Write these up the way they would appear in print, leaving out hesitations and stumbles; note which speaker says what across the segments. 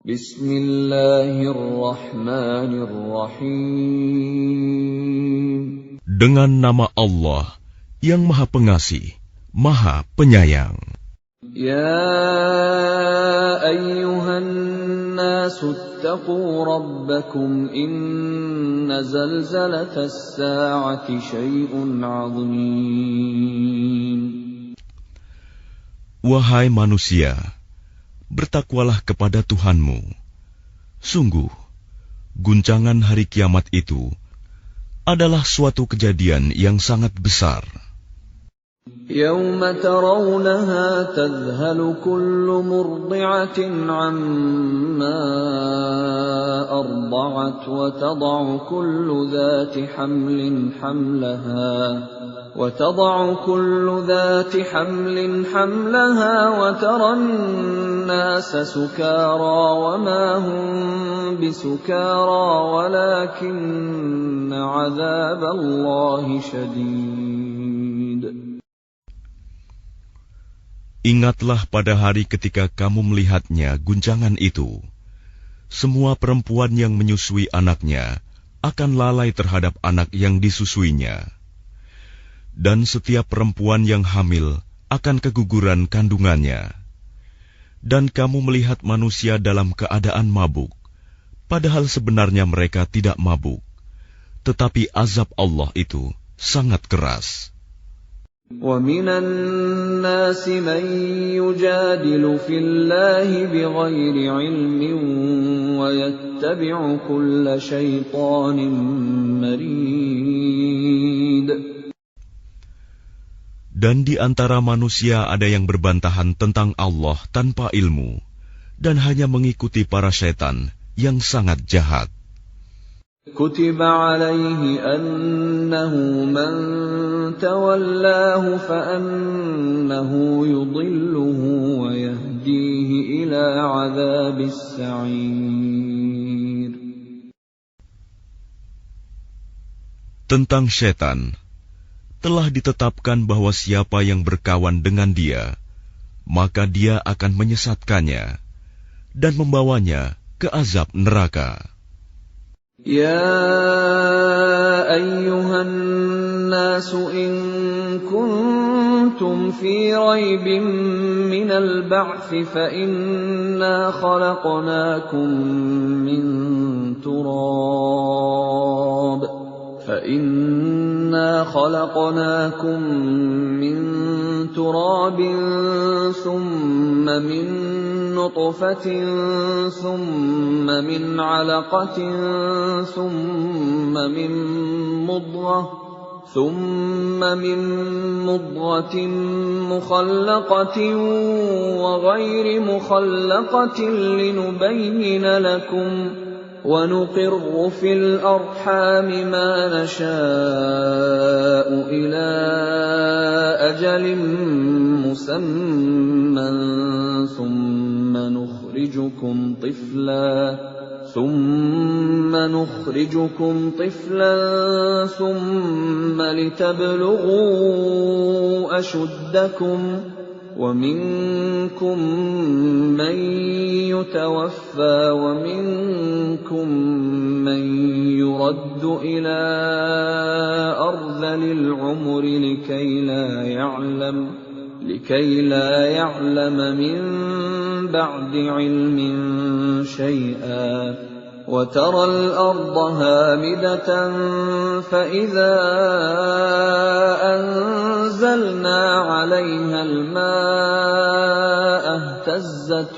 Speaker 1: Bismillahirrahmanirrahim.
Speaker 2: Dengan nama Allah yang Maha Pengasih, Maha Penyayang.
Speaker 1: Ya ayyuhan nasu attaqu rabbakum inna zalzalatas sa'ati syai'un 'azim.
Speaker 2: Wahai manusia, bertakwalah kepada Tuhanmu. Sungguh, guncangan hari kiamat itu adalah suatu kejadian yang sangat besar.
Speaker 1: يَوْمَ تَرَوْنَهَا تَذْهَلُ كُلُّ مُرْضِعَةٍ عَمَّا أَرْضَعَتْ وَتَضَعُ كُلُّ ذَاتِ حَمْلٍ حَمْلَهَا وَتَرَى النَّاسَ سُكَارَى وَمَا هُمْ بِسُكَارَى وَلَكِنَّ عَذَابَ اللَّهِ شَدِيدٌ.
Speaker 2: Ingatlah pada hari ketika kamu melihatnya guncangan itu. Semua perempuan yang menyusui anaknya akan lalai terhadap anak yang disusuinya. Dan setiap perempuan yang hamil akan keguguran kandungannya. Dan kamu melihat manusia dalam keadaan mabuk, padahal sebenarnya mereka tidak mabuk. Tetapi azab Allah itu sangat keras.
Speaker 1: وَمِنَ النَّاسِ مَن يُجَادِلُ فِي اللَّهِ بِغَيْرِ عِلْمٍ وَيَتَّبِعُ كُلَّ شَيْطَانٍ مَرِيدٍ.
Speaker 2: Dan di antara manusia ada yang berbantahan tentang Allah tanpa ilmu, dan hanya mengikuti para syaitan yang sangat jahat.
Speaker 1: كُتِبَ عَلَيْهِ أَنَّهُ مَن تَوَلَّاهُ فَأَنَّهُ يُضِلُّهُ وَيَهْدِيهِ إِلَى عَذَابِ السَّعِيرِ.
Speaker 2: Tentang syaitan, telah ditetapkan bahwa siapa yang berkawan dengan dia, maka dia akan menyesatkannya dan membawanya ke azab neraka.
Speaker 1: يَا أَيُّهَا النَّاسُ إِن كُنتُمْ فِي رَيْبٍ مِّنَ الْبَعْثِ فَإِنَّا خَلَقْنَاكُم مِّن تُرَابٍ ثُمَّ مِن نُّطْفَةٍ ثُمَّ مِنْ عَلَقَةٍ ثُمَّ مِن مُّضْغَةٍ مُّخَلَّقَةٍ وَغَيْرِ مُخَلَّقَةٍ لِّنُبَيِّنَ لَكُمْ وَنُقِرُّ فِي الْأَرْحَامِ مَا نَشَاءُ إِلَىٰ أَجَلٍ مُّسَمًّى ثُمَّ نُخْرِجُكُمْ طِفْلًا ثُمَّ لِتَبْلُغُوا أَشُدَّكُمْ وَمِنكُم مَّن يُتَوَفَّىٰ وَمِنكُم مَّن يُرَدُّ إِلَىٰ أَرْذَلِ الْعُمُرِ لِكَيْ لَا يَعْلَمَ مِن بَعْدِ عِلْمٍ شَيْئًا وَتَرَى الْأَرْضَ هَامِدَةً فَإِذَا أَنزَلْنَا عَلَيْهَا الْمَاءَ اهْتَزَّتْ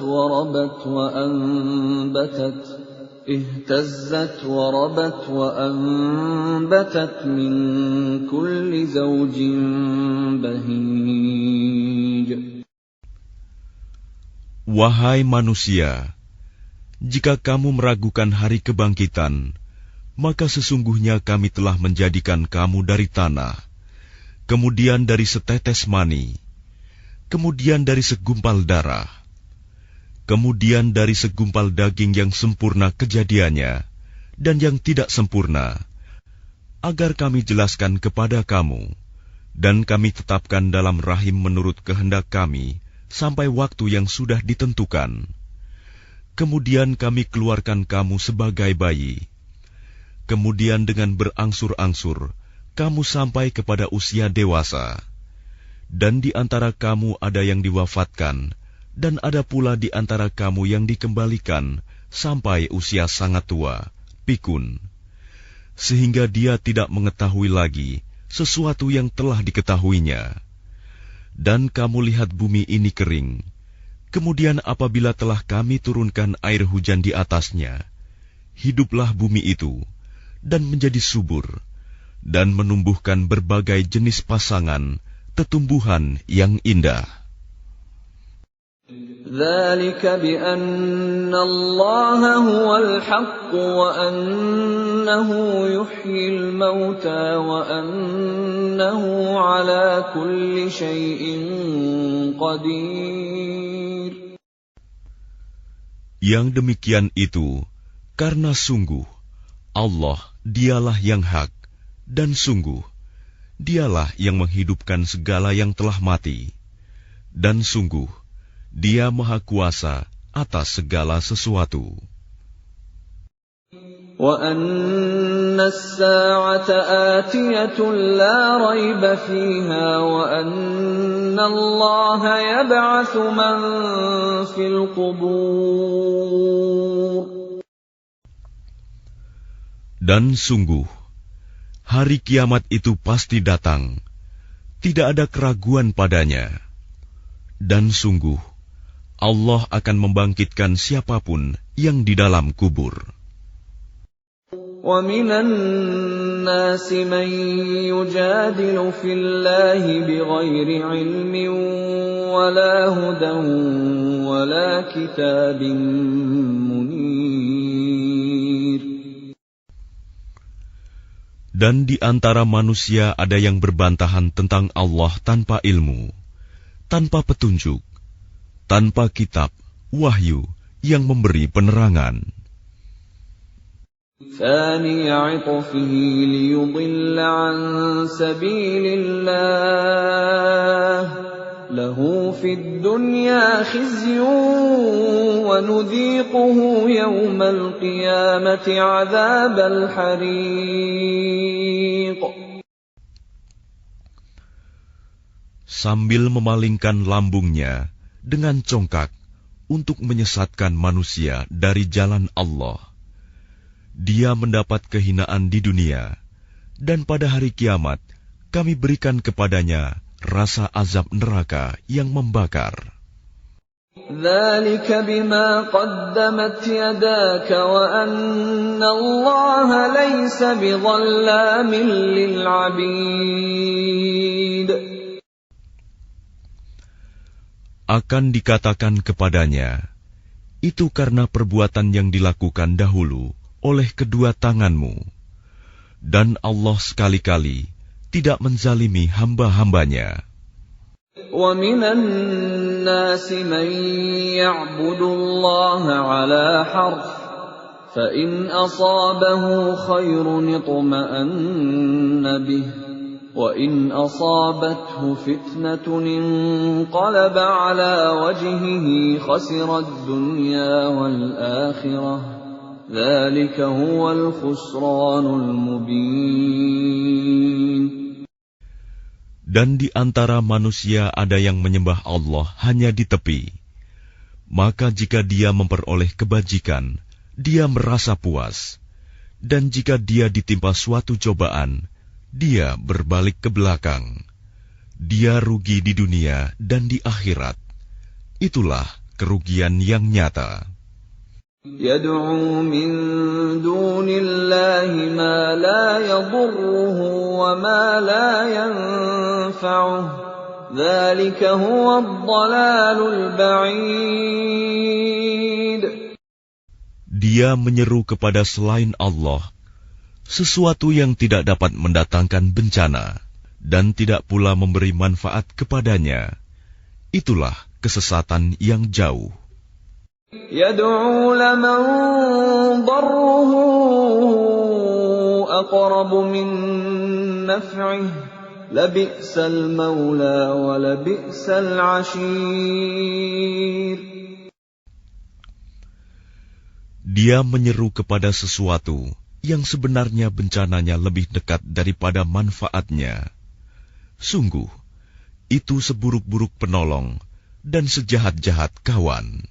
Speaker 1: وَرَبَتْ وَأَنبَتَتْ مِن كُلِّ زَوْجٍ بَهِيجٍ.
Speaker 2: Wahai manusia, jika kamu meragukan hari kebangkitan, maka sesungguhnya kami telah menjadikan kamu dari tanah, kemudian dari setetes mani, kemudian dari segumpal darah, kemudian dari segumpal daging yang sempurna kejadiannya dan yang tidak sempurna, agar kami jelaskan kepada kamu, dan kami tetapkan dalam rahim menurut kehendak kami sampai waktu yang sudah ditentukan. Kemudian kami keluarkan kamu sebagai bayi. Kemudian dengan berangsur-angsur, kamu sampai kepada usia dewasa. Dan di antara kamu ada yang diwafatkan, dan ada pula di antara kamu yang dikembalikan sampai usia sangat tua, pikun. Sehingga dia tidak mengetahui lagi sesuatu yang telah diketahuinya. Dan kamu lihat bumi ini kering. Kemudian apabila telah kami turunkan air hujan di atasnya, hiduplah bumi itu, dan menjadi subur, dan menumbuhkan berbagai jenis pasangan, tetumbuhan yang indah.
Speaker 1: ذَلِكَ بِأَنَّ اللَّهَ هُوَ الْحَقُّ وَأَنَّهُ يُحْيِي الْمَوْتَى وَأَنَّهُ عَلَى كُلِّ شَيْءٍ قَدِيرٌ.
Speaker 2: Yang demikian itu karena sungguh Allah dialah yang hak, dan sungguh dialah yang menghidupkan segala yang telah mati, dan sungguh Dia Maha Kuasa atas segala sesuatu.
Speaker 1: وَأَنَّ السَّاعَةَ آتِيَةٌ لَا رَيْبَ فِيهَا وَأَنَّ اللَّهَ يَبْعَثُ مَن فِي الْقُبُورِ.
Speaker 2: Dan sungguh, hari kiamat itu pasti datang, tidak ada keraguan padanya. Dan sungguh, Allah akan membangkitkan siapapun yang di dalam kubur.
Speaker 1: وَمِنَ النَّاسِ مَن يُجَادِلُ فِي اللَّهِ بِغَيْرِ عِلْمٍ وَلَا هُدًى وَلَا كِتَابٍ مُنِيرٍ.
Speaker 2: Dan di antara manusia ada yang berbantahan tentang Allah tanpa ilmu, tanpa petunjuk, tanpa kitab, wahyu yang memberi penerangan.
Speaker 1: ثَانِيَ عِطْفِهِ لِيُضِلَّ عَن سَبِيلِ اللَّهِ لَهُ فِي الدُّنْيَا خِزْيٌ وَنُذِيقُهُ يَوْمَ الْقِيَامَةِ عَذَابَ الْحَرِيقِ.
Speaker 2: Sambil memalingkan lambungnya dengan congkak untuk menyesatkan manusia dari jalan Allah, dia mendapat kehinaan di dunia, dan pada hari kiamat kami berikan kepadanya rasa azab neraka yang membakar.
Speaker 1: ذَلِكَ بِمَا قَدَّمَتْ يَدَاكَ وَأَنَّ اللَّهَ لَيْسَ بِظَلَّامٍ لِلْعَبِيدِ.
Speaker 2: Akan dikatakan kepadanya, itu karena perbuatan yang dilakukan dahulu oleh kedua tanganmu, dan Allah sekali-kali tidak menzalimi hamba-hambanya.
Speaker 1: وَمِنَ النَّاسِ مَن يَعْبُدُ اللَّهَ عَلَى حَرْفٍ فَإِنْ أَصَابَهُ خَيْرٌ اطْمَأَنَّ بِهِ وَإِنْ أَصَابَتْهُ فِتْنَةٌ انقَلَبَ عَلَى وَجْهِهِ خَسِرَ الدُّنْيَا وَالْآخِرَةَ ذَلِكَ هُوَ الْخُسْرَانُ الْمُبِينُ.
Speaker 2: Dan di antara manusia ada yang menyembah Allah hanya di tepi. Maka jika dia memperoleh kebajikan, dia merasa puas. Dan jika dia ditimpa suatu cobaan, dia berbalik ke belakang. Dia rugi di dunia dan di akhirat. Itulah kerugian yang nyata.
Speaker 1: يَدْعُو مِن دُونِ اللَّهِ مَا لَا يَضُرُّهُ وَمَا لَا يَنفَعُهُ ذَلِكَ هُوَ الضَّلَالُ الْبَعِيدُ.
Speaker 2: Dia menyeru kepada selain Allah sesuatu yang tidak dapat mendatangkan bencana dan tidak pula memberi manfaat kepadanya. Itulah kesesatan yang jauh.
Speaker 1: يَدْعُو لَمَن ضَرُّهُ أَقْرَبُ مِن نَّفْعِهِ لَبِئْسَ الْمَوْلَىٰ وَلَبِئْسَ الْعَشِيرُ.
Speaker 2: Dia menyeru kepada sesuatu yang sebenarnya bencananya lebih dekat daripada manfaatnya. Sungguh, itu seburuk-buruk penolong dan sejahat-jahat kawan.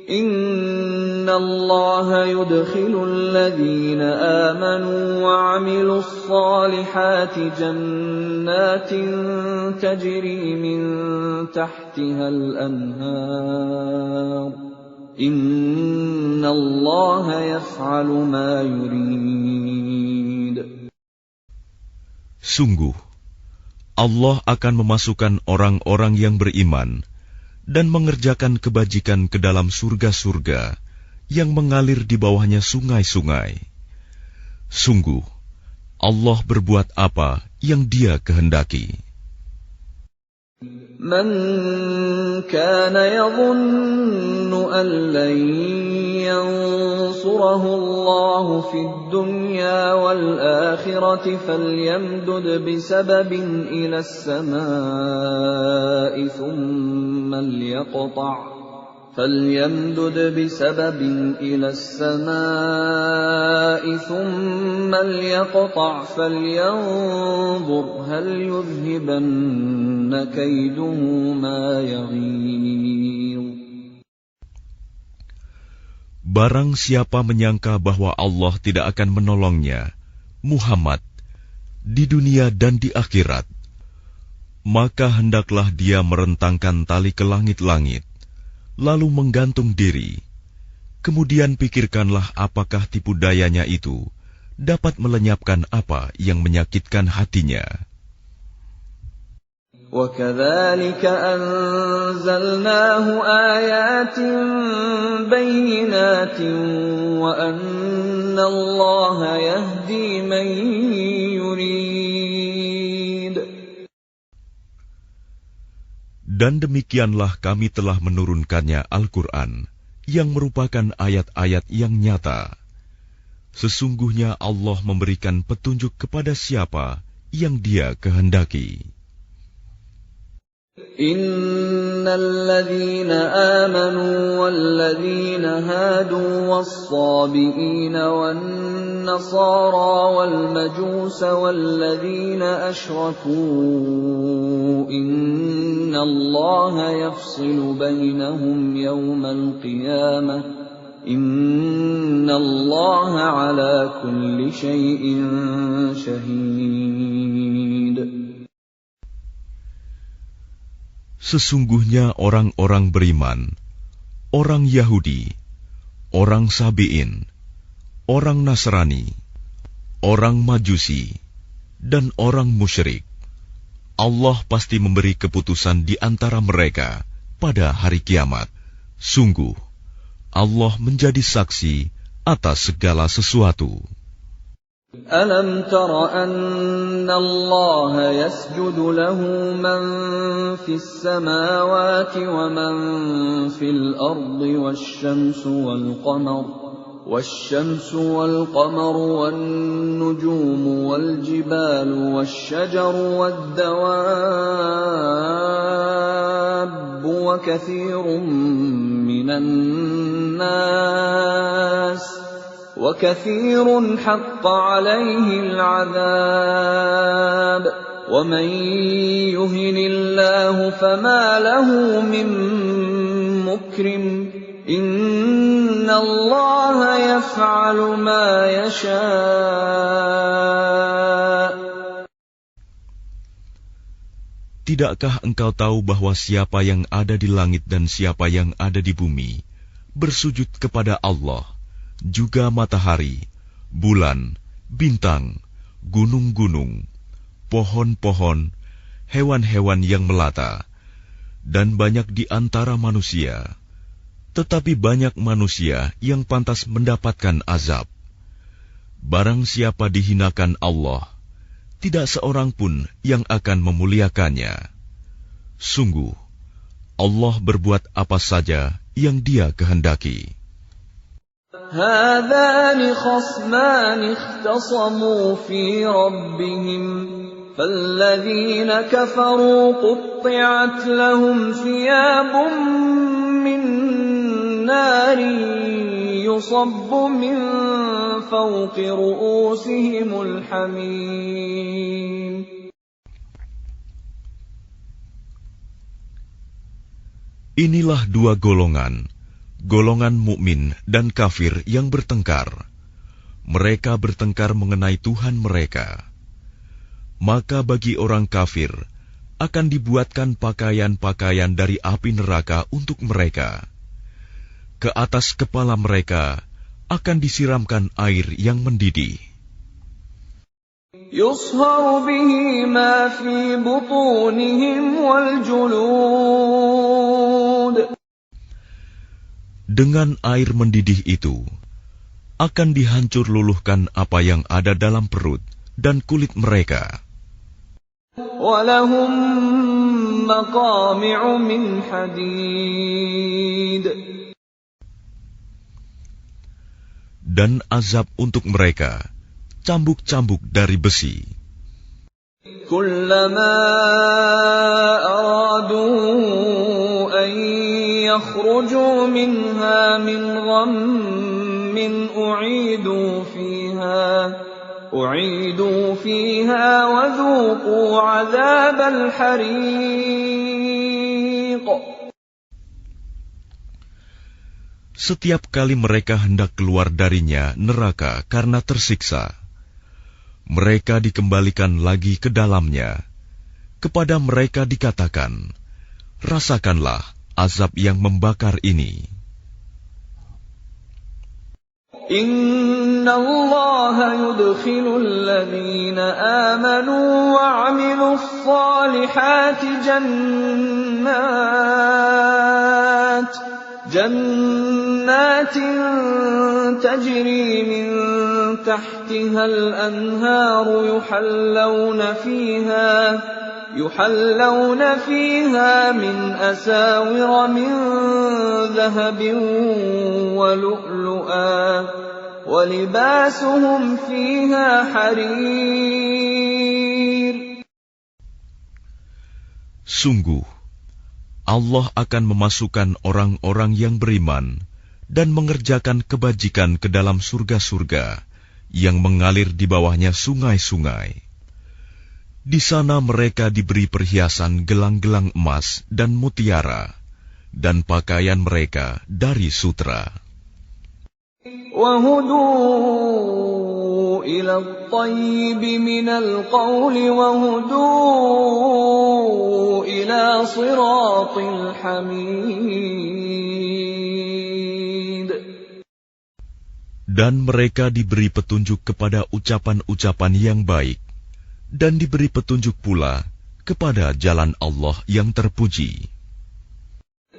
Speaker 1: Inna Allah yudkhilul ladhina amanu wa 'amilus salihati jannatin tajri min tahtihal anhar. Inna Allah yaf'alu ma yurid.
Speaker 2: Sungguh, Allah akan memasukkan orang-orang yang beriman dan mengerjakan kebajikan ke dalam surga-surga yang mengalir di bawahnya sungai-sungai. Sungguh, Allah berbuat apa yang Dia kehendaki.
Speaker 1: Man kana yadhunnu an lan yansurahu Allah fid dunya wal akhirati falyamdud bisababin ila as-samaa'i thumma liyaqta' فليمدد بسبب إلى السماء ثم ليقطع فلينظر هل يذهبن كيده ما يغيظ.
Speaker 2: Barang siapa menyangka bahwa Allah tidak akan menolongnya, Muhammad, di dunia dan di akhirat, maka hendaklah dia merentangkan tali ke langit-langit, lalu menggantung diri. Kemudian pikirkanlah apakah tipu dayanya itu dapat melenyapkan apa yang menyakitkan hatinya.
Speaker 1: وَكَذَلِكَ أَنزَلْنَاهُ آيَاتٍ بَيِّنَاتٍ وَأَنَّ اللَّهَ يَهْدِي مَن يُرِيدُ.
Speaker 2: Dan demikianlah kami telah menurunkannya Al-Quran, yang merupakan ayat-ayat yang nyata. Sesungguhnya Allah memberikan petunjuk kepada siapa yang Dia kehendaki.
Speaker 1: Innal ladzina amanu wal ladzina hadu was-sabiina wan nasara wal majusa wal ladzina asyraku innallaha yafsilu bainahum yawmal qiyamah innallaha ala kulli syai'in syahid.
Speaker 2: Sesungguhnya orang-orang beriman, orang Yahudi, orang Sabi'in, orang Nasrani, orang Majusi, dan orang musyrik, Allah pasti memberi keputusan di antara mereka pada hari kiamat. Sungguh, Allah menjadi saksi atas segala sesuatu.
Speaker 1: Alam tara anna Allah yasjudu lahu man fis samawati wa man fil ardi wasyamsu wal qamar wan nujumu wal jibalu wasyajaru wad dawab wa katsirun minan nas وَكَثِيرٌ حَقَّ عَلَيْهِ الْعَذَابُ وَمَن يُهِنِ اللَّهُ فَمَا لَهُ مِن مُّكْرِمٍ إِنَّ اللَّهَ يَفْعَلُ مَا يَشَاءُ.
Speaker 2: Tidakkah engkau tahu bahwa siapa yang ada di langit dan siapa yang ada di bumi bersujud kepada Allah, juga matahari, bulan, bintang, gunung-gunung, pohon-pohon, hewan-hewan yang melata, dan banyak di antara manusia. Tetapi banyak manusia yang pantas mendapatkan azab. Barang siapa dihinakan Allah, tidak seorang pun yang akan memuliakannya. Sungguh, Allah berbuat apa saja yang Dia kehendaki.
Speaker 1: هذان خصمان اختصموا في ربهم فالذين كفروا قطعت لهم ثياب من نار يصب من فوق رؤوسهم الحميم.
Speaker 2: Inilah dua golongan, golongan mukmin dan kafir yang bertengkar. Mereka bertengkar mengenai Tuhan mereka. Maka bagi orang kafir akan dibuatkan pakaian-pakaian dari api neraka untuk mereka. Ke atas kepala mereka akan disiramkan air yang mendidih.
Speaker 1: يصهر به ما في بطونهم والجلود.
Speaker 2: Dengan air mendidih itu akan dihancur luluhkan apa yang ada dalam perut dan kulit mereka.
Speaker 1: وَلَهُم مَّقَامِعُ مِنْ حَدِيدٍ.
Speaker 2: Dan azab untuk mereka cambuk-cambuk dari besi.
Speaker 1: كُلَّمَا أَرَادُوا أَن يَخْرُجُوا مِنْهَا مِنْ غَمٍّ أُعِيدُوا فِيهَا وَذُوقُوا عَذَابَ الْحَرِيقِ.
Speaker 2: Setiap kali mereka hendak keluar darinya neraka karena tersiksa, mereka dikembalikan lagi ke dalamnya. Kepada mereka dikatakan, rasakanlah azab yang membakar ini.
Speaker 1: Inna Allah yudkhilul ladhina amanu wa 'amilus salihati jannatin tajri min tahtiha al-anharu yuhallawna fiha min asawira min dhahabin wa lu'lu'a wa libasuhum fiha harir.
Speaker 2: Sungguh Allah akan memasukkan orang-orang yang beriman dan mengerjakan kebajikan ke dalam surga-surga yang mengalir di bawahnya sungai-sungai. Di sana mereka diberi perhiasan gelang-gelang emas dan mutiara, dan pakaian mereka dari sutra.
Speaker 1: وَهُدُوا إِلَى الطَّيِّبِ مِنَ الْقَوْلِ وَهُدُوا إِلَى صِرَاطِ الْحَمِيدِ.
Speaker 2: Dan mereka diberi petunjuk kepada ucapan-ucapan yang baik, dan diberi petunjuk pula kepada jalan Allah yang terpuji.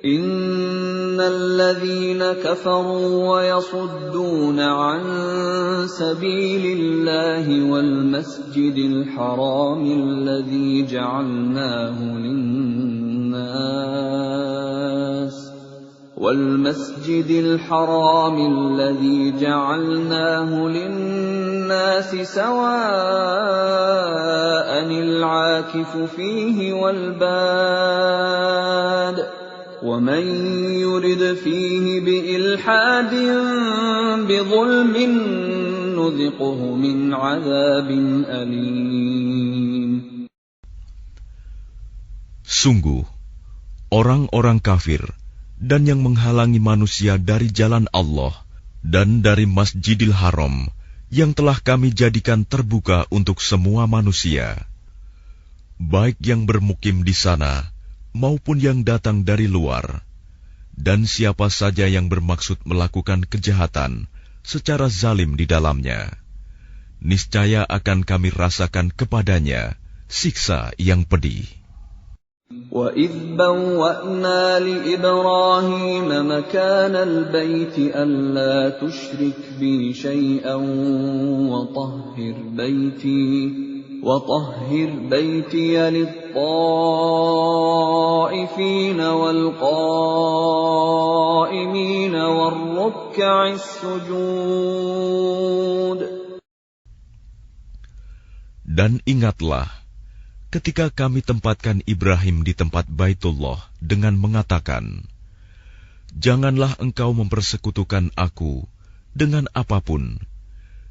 Speaker 1: Innal ladzina kafaru wa yasudduna 'an sabilillahi wal masjidil haramil ladzi ja'alnahu lin-nas والمسجد الحرام الذي جعلناه للناس سواء العاكف فيه والباد ومن يرد فيه بإلحاد بظلم نذقه من عذاب أليم.
Speaker 2: Sungguh, orang-orang kafir dan yang menghalangi manusia dari jalan Allah dan dari Masjidil Haram yang telah kami jadikan terbuka untuk semua manusia, baik yang bermukim di sana maupun yang datang dari luar, dan siapa saja yang bermaksud melakukan kejahatan secara zalim di dalamnya, niscaya akan kami rasakan kepadanya siksa yang pedih.
Speaker 1: وَإِذْ بَوَّأْنَا لِإِبْرَاهِيمَ مَكَانَ الْبَيْتِ أَلَّا تُشْرِكْ بِي شَيْئًا وَطَهِّرْ بَيْتِيَ لِلطَّائِفِينَ وَالْقَائِمِينَ وَالرُّكَّعِ السُّجُودِ.
Speaker 2: Dan ingatlah ketika kami tempatkan Ibrahim di tempat Baitullah dengan mengatakan, janganlah engkau mempersekutukan aku dengan apapun,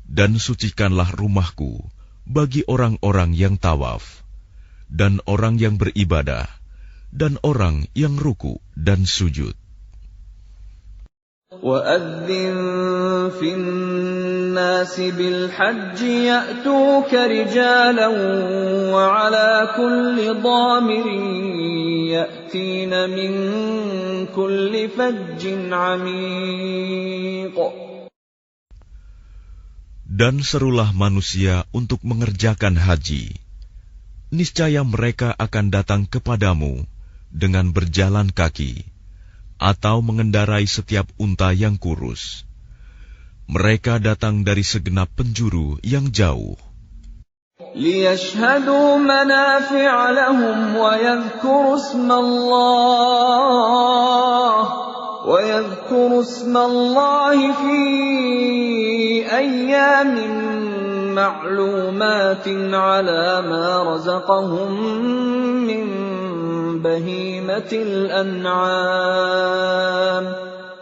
Speaker 2: dan sucikanlah rumahku bagi orang-orang yang tawaf, dan orang yang beribadah, dan orang yang ruku dan sujud.
Speaker 1: وَأَذِّن فِي النَّاسِ بِالْحَجِّ يَأْتُوكَ رِجَالًا وَعَلَى كُلِّ ضَامِرٍ يَأْتِينَ مِنْ كُلِّ فَجٍّ عَمِيقٍ.
Speaker 2: Dan serulah manusia untuk mengerjakan haji. Niscaya mereka akan datang kepadamu dengan berjalan kaki, atau mengendarai setiap unta yang kurus. Mereka datang dari segenap penjuru yang jauh.
Speaker 1: لِيَشْهَدُوا مَنَافِعَ لَهُمْ وَيَذْكُرُوا اسْمَ اللَّهِ فِي أَيَّامٍ مَّعْلُومَاتٍ عَلَى مَا رَزَقَهُم مِّن بَهِيمَةِ الْأَنْعَامِ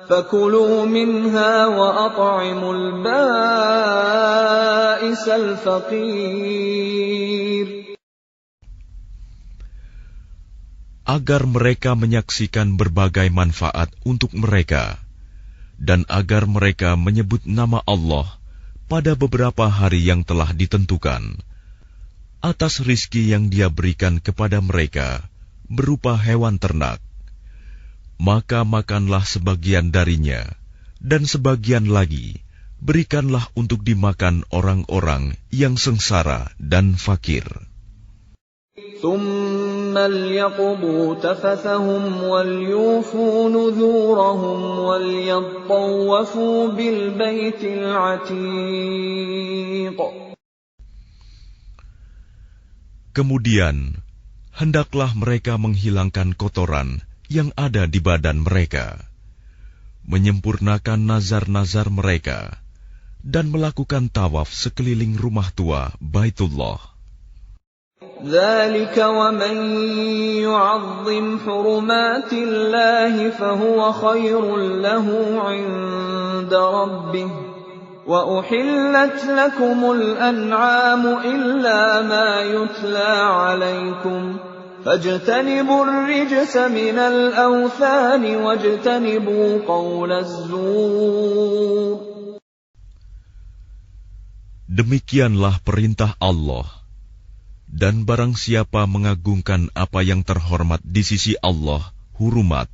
Speaker 1: فَكُلُوا مِنْهَا وَأَطْعِمُوا الْبَائِسَ الْفَقِيرَ.
Speaker 2: Agar mereka menyaksikan berbagai manfaat untuk mereka, dan agar mereka menyebut nama Allah pada beberapa hari yang telah ditentukan, atas rizki yang Dia berikan kepada mereka berupa hewan ternak. Maka makanlah sebagian darinya, dan sebagian lagi berikanlah untuk dimakan orang-orang yang sengsara dan fakir.
Speaker 1: ثُمَّ لْيَقْضُوا تَفَثَهُمْ وَلْيُوفُوا نُذُورَهُمْ وَلْيَطَّوَّفُوا بِالْبَيْتِ الْعَتِيقِ.
Speaker 2: Kemudian, hendaklah mereka menghilangkan kotoran yang ada di badan mereka, menyempurnakan nazar-nazar mereka, dan melakukan tawaf sekeliling rumah tua Baitullah.
Speaker 1: ذَلِكَ وَمَن يُعَظِّمْ حُرُمَاتِ اللَّهِ فَهُوَ خَيْرٌ لَّهُ عِندَ رَبِّهِ وَأُحِلَّتْ لَكُمُ الْأَنْعَامُ إِلَّا مَا يُتْلَىٰ عَلَيْكُمْ فَاجْتَنِبُوا الرِّجْسَ مِنَ الْأَوْثَانِ وَاجْتَنِبُوا قَوْلَ الزُّورِ.
Speaker 2: Demikianlah perintah Allah. Dan barang siapa mengagungkan apa yang terhormat di sisi Allah, hurumat,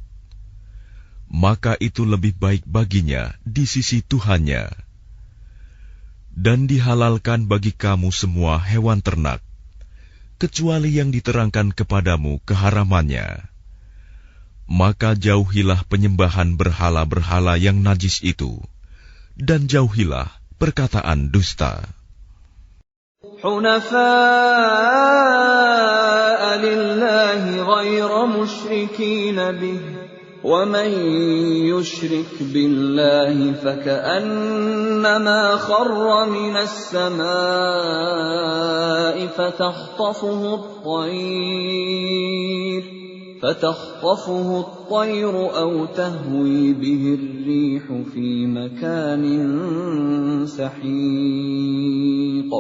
Speaker 2: maka itu lebih baik baginya di sisi Tuhannya. Dan dihalalkan bagi kamu semua hewan ternak, kecuali yang diterangkan kepadamu keharamannya. Maka jauhilah penyembahan berhala-berhala yang najis itu, dan jauhilah perkataan dusta.
Speaker 1: حُنَفَاءَ لِلَّهِ غَيْرَ مُشْرِكِينَ بِهِ وَمَن يُشْرِكْ بِاللَّهِ فَكَأَنَّمَا خَرَّ مِنَ السَّمَاءِ فَتَخْطَفُهُ الطَّيْرُ أَوْ تَهْوِي بِهِ الرِّيحُ فِي مَكَانٍ سَحِيقٍ.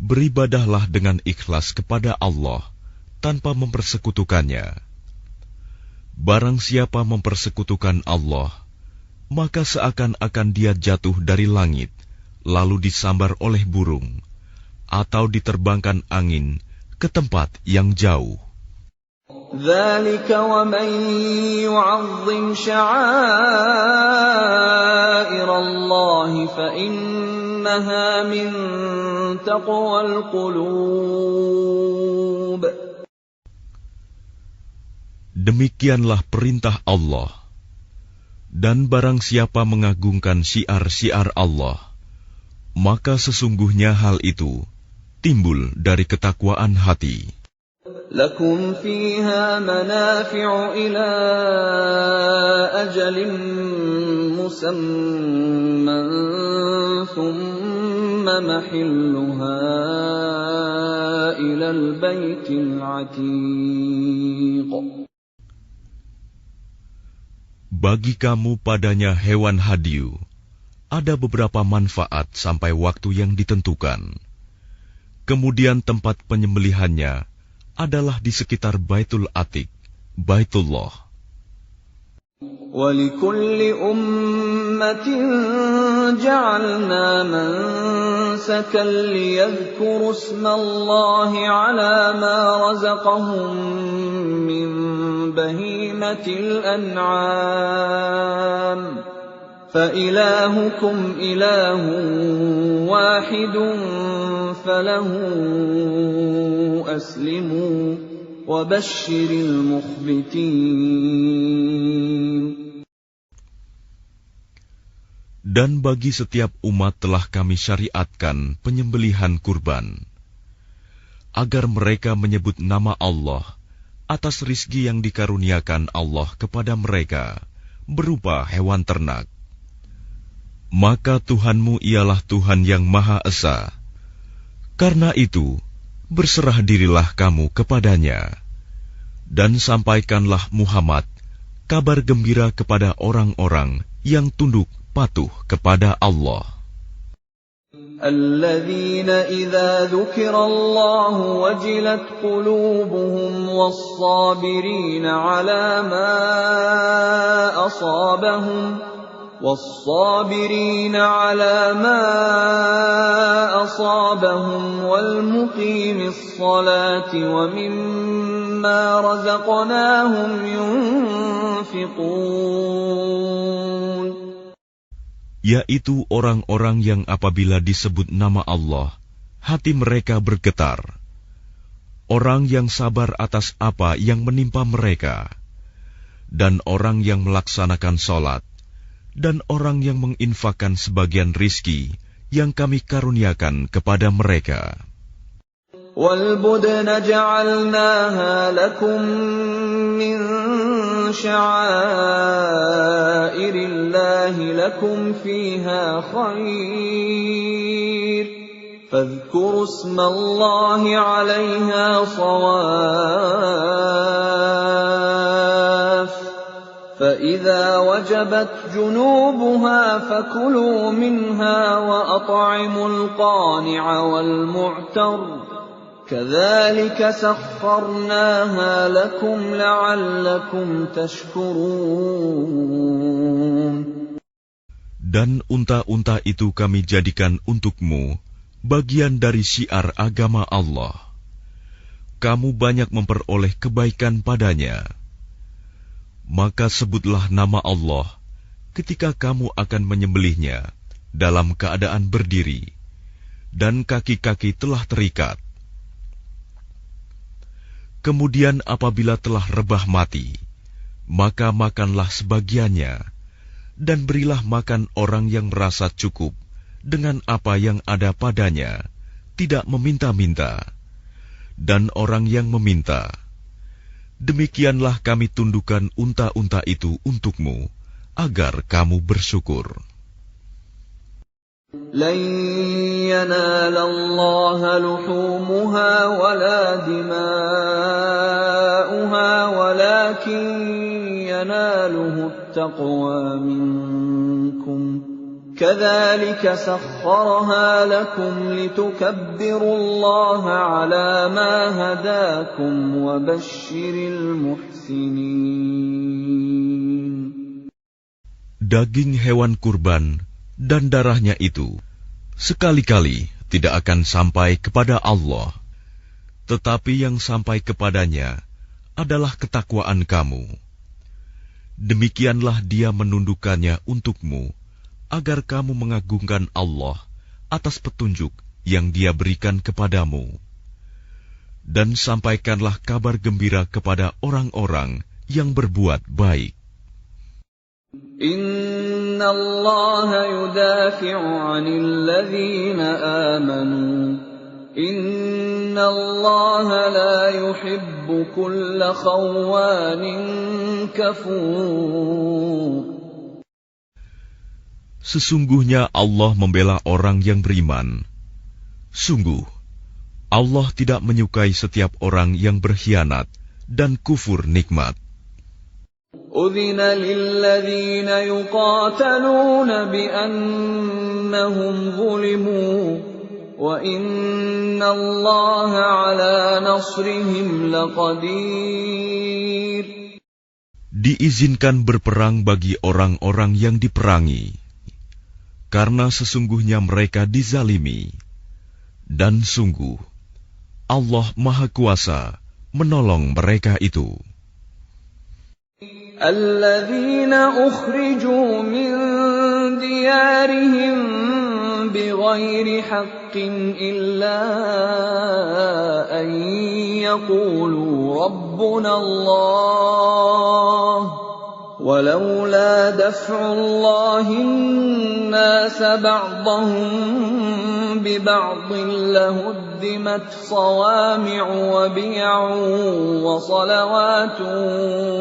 Speaker 2: Beribadahlah dengan ikhlas kepada Allah tanpa mempersekutukannya. Barang siapa mempersekutukan Allah, maka seakan-akan dia jatuh dari langit, lalu disambar oleh burung, atau diterbangkan angin ke tempat yang jauh.
Speaker 1: ذَلِكَ وَمَن يُعَظِّمْ شَعَائِرَ اللَّهِ فَإِنَّهَا مِن تَقْوَى الْقُلُوبِ.
Speaker 2: Demikianlah perintah Allah. Dan barang siapa mengagungkan syiar-syiar Allah, maka sesungguhnya hal itu timbul dari ketakwaan hati.
Speaker 1: لَكُمْ فِيهَا مَنَافِعُ إِلَىٰ أَجَلٍ مُّسَمًّى ثُمَّ مَحِلُّهَا إِلَى الْبَيْتِ الْعَتِيقِ.
Speaker 2: Bagi kamu padanya hewan hadiu ada beberapa manfaat sampai waktu yang ditentukan. Kemudian tempat penyembelihannya adalah di sekitar Baitul Atiq, Baitullah.
Speaker 1: وَلِكُلِّ أُمَّةٍ جَعَلْنَا مَنسَكًا لِيَذْكُرُوا اسْمَ اللَّهِ عَلَى مَا رَزَقَهُم مِّن بَهِيمَةِ الْأَنْعَامِ فَإِلَٰهُكُمْ إِلَٰهٌ وَاحِدٌ فَلَهُ أَسْلِمُوا وَبَشِّرِ الْمُخْبِتِينَ.
Speaker 2: Dan bagi setiap umat telah kami syariatkan penyembelihan kurban, agar mereka menyebut nama Allah atas rizki yang dikaruniakan Allah kepada mereka berupa hewan ternak. Maka Tuhanmu ialah Tuhan yang Maha Esa. Karena itu, berserah dirilah kamu kepadanya, dan sampaikanlah Muhammad kabar gembira kepada orang-orang yang tunduk patuh kepada Allah.
Speaker 1: Alladzina idza dzukirallahu wajilat qulubuhum was-sabirina 'ala ma asabahum والصابرين على ما أصابهم والمقيم الصلاة ومما رزقناهم ينفقون.
Speaker 2: Yaitu orang-orang yang apabila disebut nama Allah, hati mereka bergetar. Orang yang sabar atas apa yang menimpa mereka, dan orang yang melaksanakan sholat, dan orang yang menginfakkan sebagian rizki yang kami karuniakan kepada mereka.
Speaker 1: وَالْبُدْنَ جَعَلْنَاهَا لَكُم مِّن شَعَائِرِ اللَّهِ لَكُمْ فِيهَا خَيْرٌ فَاذْكُرُوا اسْمَ اللَّهِ عَلَيْهَا صَوَافَّ فَإِذَا وَجَبَتْ جُنُوبُهَا فَكُلُوا مِنْهَا وَأَطْعِمُوا الْقَانِعَ وَالْمُعْتَرَّ كَذَلِكَ سَخَّرْنَاهَا لَكُمْ لَعَلَّكُمْ تَشْكُرُونَ.
Speaker 2: Dan unta-unta itu kami jadikan untukmu bagian dari syiar agama Allah. Kamu banyak memperoleh kebaikan padanya. Maka sebutlah nama Allah ketika kamu akan menyembelihnya dalam keadaan berdiri, dan kaki-kaki telah terikat. Kemudian apabila telah rebah mati, maka makanlah sebagiannya, dan berilah makan orang yang merasa cukup dengan apa yang ada padanya, tidak meminta-minta, dan orang yang meminta. Demikianlah kami tundukkan unta-unta itu untukmu, agar kamu bersyukur.
Speaker 1: لَن يَنَالَ اللَّهَ لُحُومُهَا وَلَا دِمَاؤُهَا وَلَكِن يَنَالُهُ التَّقْوَى مِنكُمْ كَذَلِكَ سَخَّرَهَا لَكُمْ لِتُكَبِّرُوا اللَّهَ عَلَى مَا هَدَاكُمْ وَبَشِّرِ الْمُحْسِنِينَ.
Speaker 2: Daging hewan kurban dan darahnya itu sekali-kali tidak akan sampai kepada Allah, tetapi yang sampai kepadanya adalah ketakwaan kamu. Demikianlah Dia menundukkannya untukmu, agar kamu mengagungkan Allah atas petunjuk yang Dia berikan kepadamu. Dan sampaikanlah kabar gembira kepada orang-orang yang berbuat baik.
Speaker 1: Inna Allah yudafi'u 'anil ladzina amanu. Inna Allah la yuhibbu kulla khawanin kafur.
Speaker 2: Sesungguhnya Allah membela orang yang beriman. Sungguh, Allah tidak menyukai setiap orang yang berkhianat dan kufur nikmat.
Speaker 1: أذن للذين يقاتلون بأنهم ظلموا وإن الله على نصرهم لقدير.
Speaker 2: Diizinkan berperang bagi orang-orang yang diperangi, karena sesungguhnya mereka dizalimi, dan sungguh Allah Maha Kuasa menolong mereka itu.
Speaker 1: الذين أخرجوا من ديارهم بغير حق إلا أن يقولوا ربنا الله ولولا دفع الله الناس بعضهم ببعض لهدمت صوامع وبيع وصلوات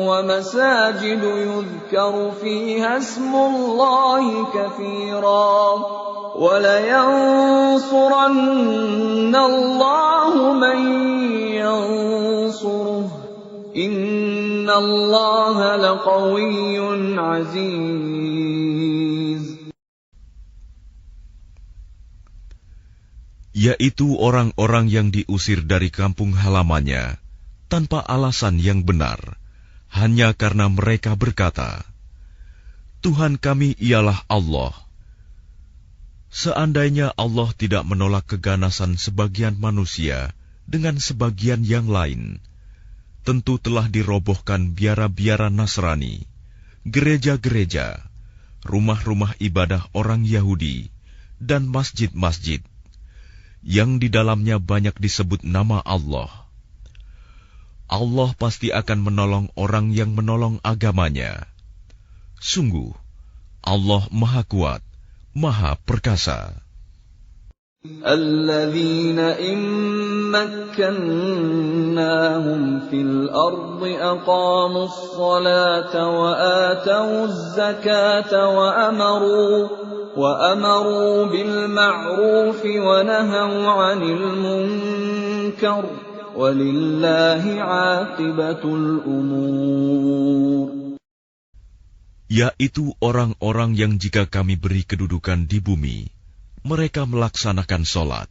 Speaker 1: ومساجد يذكر فيها اسم الله كثيرا ولينصرن الله من ينصره إن الله لقوي عزيز.
Speaker 2: Yaitu orang-orang yang diusir dari kampung halamannya tanpa alasan yang benar, hanya karena mereka berkata, Tuhan kami ialah Allah. Seandainya Allah tidak menolak keganasan sebagian manusia dengan sebagian yang lain, tentu telah dirobohkan biara-biara Nasrani, gereja-gereja, rumah-rumah ibadah orang Yahudi, dan masjid-masjid, yang di dalamnya banyak disebut nama Allah. Allah pasti akan menolong orang yang menolong agamanya. Sungguh, Allah Maha Kuat, Maha Perkasa.
Speaker 1: الذين إن مكناهم في الأرض أقاموا الصلاة وآتوا الزكاة وأمروا بالمعروف ونهوا عن المنكر ولله عاقبة الأمور.
Speaker 2: Yaitu orang-orang yang jika kami beri kedudukan di bumi, mereka melaksanakan sholat,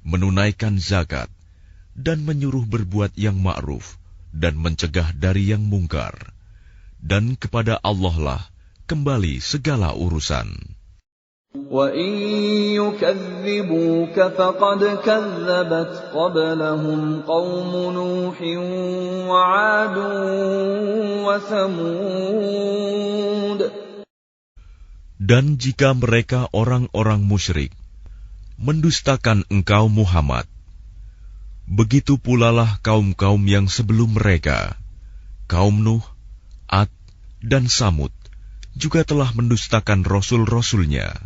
Speaker 2: menunaikan zakat, dan menyuruh berbuat yang ma'ruf, dan mencegah dari yang mungkar. Dan kepada Allah lah kembali segala urusan.
Speaker 1: وَإِن يُكَذِّبُوكَ فَقَدْ كَذَّبَتْ قَبْلَهُمْ قَوْمُ نُوحٍ وَعَادٌ وَثَمُودُ.
Speaker 2: Dan jika mereka orang-orang musyrik mendustakan engkau Muhammad, begitu pula lah kaum-kaum yang sebelum mereka, kaum Nuh, Ad, dan Samud, juga telah mendustakan rasul-rasulnya.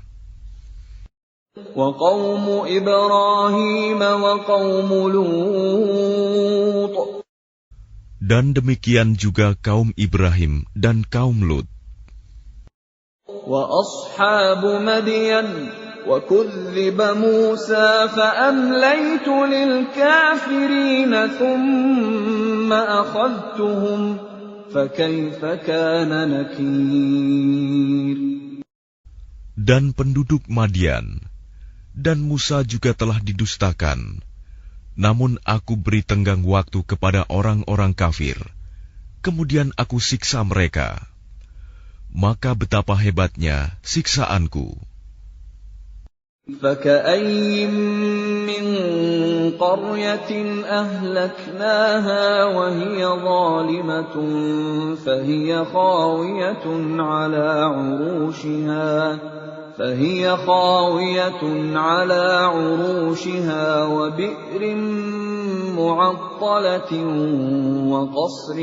Speaker 1: وَقَوْمُ إِبْرَاهِيمَ وَقَوْمُ لُوطٍ.
Speaker 2: Dan demikian juga kaum Ibrahim dan kaum Lut.
Speaker 1: وَأَصْحَابُ مَدْيَنَ وَكُذِّبَ مُوسَى فَأَمْلَيْتُ لِلْكَافِرِينَ ثُمَّ أَخَذْتُهُمْ فَكَيْفَ كَانَ نَكِيرِ.
Speaker 2: Dan penduduk Madian dan Musa juga telah didustakan, namun aku beri tenggang waktu kepada orang-orang kafir, kemudian aku siksa mereka. Maka betapa hebatnya siksaanku.
Speaker 1: فَكَأَيِّن مِّن قَرْيَةٍ أَهْلَكْنَاهَا وَهِيَ ظَالِمَةٌ فهي خاوية على عروشها وبئر معطلة وقصر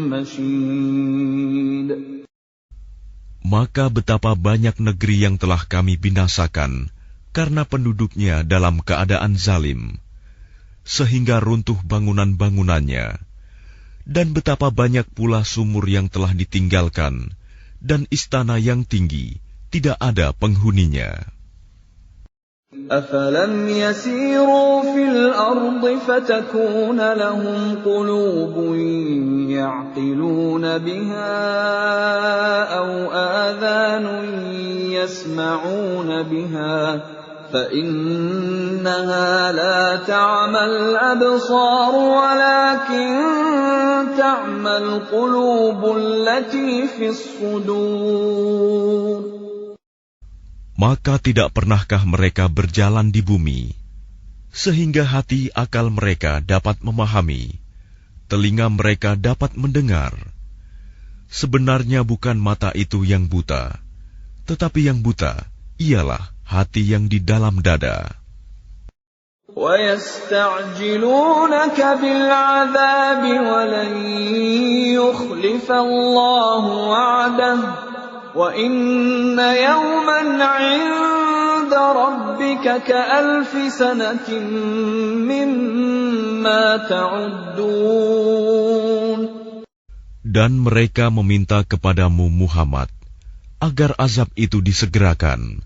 Speaker 1: مشيد.
Speaker 2: Maka betapa banyak negeri yang telah kami binasakan karena penduduknya dalam keadaan zalim, sehingga runtuh bangunan-bangunannya, dan betapa banyak pula sumur yang telah ditinggalkan, dan istana yang tinggi tidak ada penghuninya.
Speaker 1: أفلم يسيروا في الأرض فتكون لهم قلوب يعقلون بها أو آذان يسمعون بها فإنها لا تعمى الأبصار ولكن تعمى القلوب التي في الصدور.
Speaker 2: Maka tidak pernahkah mereka berjalan di bumi, sehingga hati akal mereka dapat memahami, telinga mereka dapat mendengar. Sebenarnya bukan mata itu yang buta, tetapi yang buta ialah hati yang di dalam dada.
Speaker 1: وَيَسْتَعْجِلُونَكَ بِالْعَذَابِ وَلَنْ يُخْلِفَ اللَّهُ وَعْدَهُ وَإِنَّ يَوْمًا عِندَ رَبِّكَ كَأَلْفِ سَنَةٍ مِّمَّا تَعُدُّونَ.
Speaker 2: Dan mereka meminta kepadamu Muhammad agar azab itu disegerakan,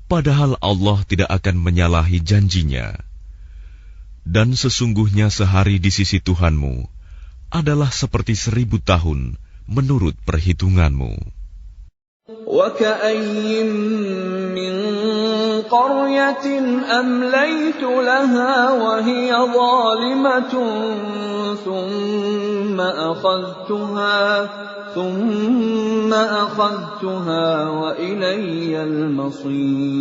Speaker 2: padahal Allah tidak akan menyalahi janjinya. Dan sesungguhnya sehari di sisi Tuhanmu adalah seperti 1000 tahun menurut perhitunganmu.
Speaker 1: وَكَأَيِّن مِّن قَرْيَةٍ أَمْلَيْتُ لَهَا وَهِيَ ظَالِمَةٌ ثُمَّ أَخَذْتُهَا وَإِلَيَّ الْمَصِيرُ.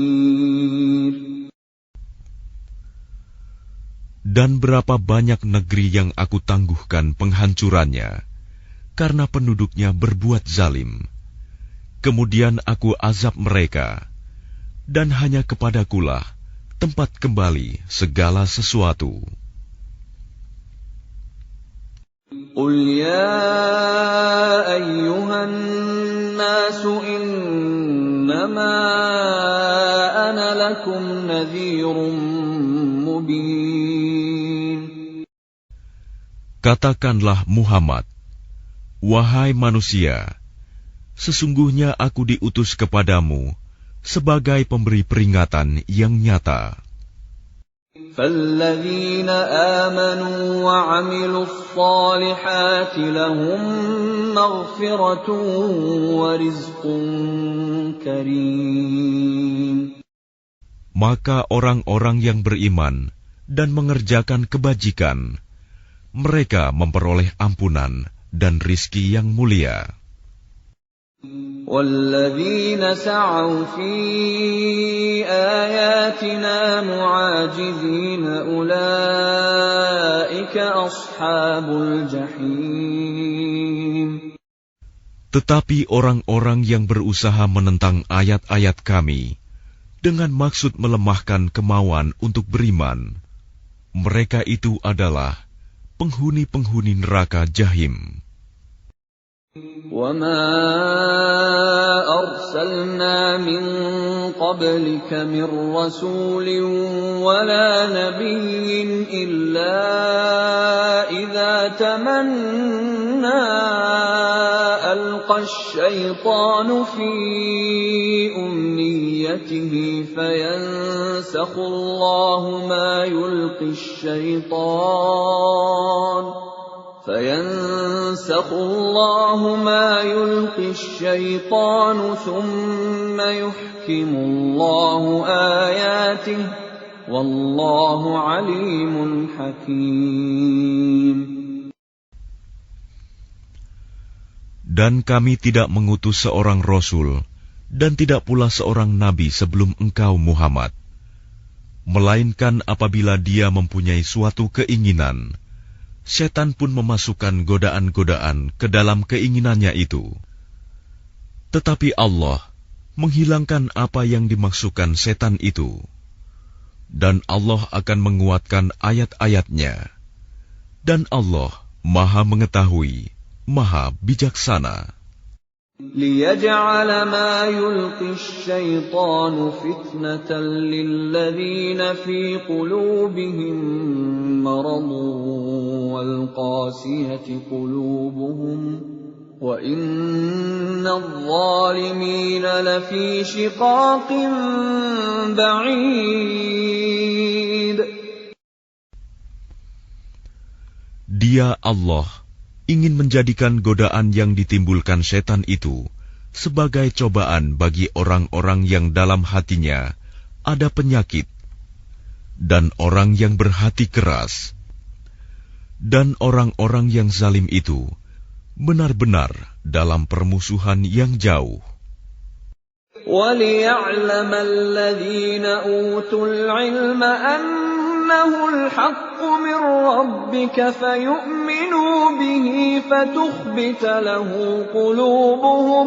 Speaker 2: Dan berapa banyak negeri yang aku tangguhkan penghancurannya, karena penduduknya berbuat zalim. Kemudian aku azab mereka, dan hanya kepadakulah tempat kembali segala sesuatu.
Speaker 1: قُلْ يَا أَيُّهَا النَّاسُ إِنَّمَا أَنَا لَكُمْ نَذِيرٌ مُبِينٌ.
Speaker 2: Katakanlah Muhammad, wahai manusia, sesungguhnya aku diutus kepadamu sebagai pemberi peringatan yang nyata.
Speaker 1: فَالَّذِينَ آمَنُوا وَعَمِلُوا الصَّالِحَاتِ لَهُم مَّغْفِرَةٌ وَرِزْقٌ كَرِيمٌ.
Speaker 2: Maka orang-orang yang beriman dan mengerjakan kebajikan, mereka memperoleh ampunan dan rizki yang mulia.
Speaker 1: وَالَّذِينَ سَعَوْا فِي آيَاتِنَا مُعَاجِزِينَ أُولَٰئِكَ أَصْحَابُ الْجَحِيمِ.
Speaker 2: Tetapi orang-orang yang berusaha menentang ayat-ayat kami dengan maksud melemahkan kemauan untuk beriman, mereka itu adalah penghuni-penghuni neraka Jahim.
Speaker 1: وَمَا أَرْسَلْنَا مِن قَبْلِكَ مِن رَّسُولٍ وَلَا نَبِيٍّ إِلَّا إِذَا تَمَنَّىٰ أَلْقَى الشَّيْطَانُ فِي أُمْنِيَّتِهِ فَيَنسَخُ اللَّهُ مَا يُلْقِي الشَّيْطَانُ ثُمَّ يُحْكِمُ اللَّهُ آيَاتِهِ وَاللَّهُ عَلِيمٌ حَكِيمٌ.
Speaker 2: Dan kami tidak mengutus seorang Rasul dan tidak pula seorang Nabi sebelum engkau Muhammad, melainkan apabila dia mempunyai suatu keinginan, setan pun memasukkan godaan-godaan ke dalam keinginannya itu. Tetapi Allah menghilangkan apa yang dimaksudkan setan itu, dan Allah akan menguatkan ayat-ayatnya, dan Allah Maha Mengetahui, Maha Bijaksana.
Speaker 1: لِيَجْعَلَ مَا يُلْقِي الشَّيْطَانُ فِتْنَةً لِّلَّذِينَ فِي قُلُوبِهِم مَّرَضٌ وَالْقَاسِيَةِ قُلُوبُهُمْ وَإِنَّ الظَّالِمِينَ لَفِي شِقَاقٍ بَعِيدٍ.
Speaker 2: Dia Allah ingin menjadikan godaan yang ditimbulkan setan itu sebagai cobaan bagi orang-orang yang dalam hatinya ada penyakit dan orang yang berhati keras, dan orang-orang yang zalim itu benar-benar dalam permusuhan yang jauh.
Speaker 1: وَلِيَعْلَمَ الَّذِينَ أُوتُوا الْعِلْمَ أَنَّهُ الْحَقُّ مِنْ رَبِّكَ فَيُؤْمِنُوا بِهِ فَتُخْبِتَ لَهُ قُلُوبُهُمْ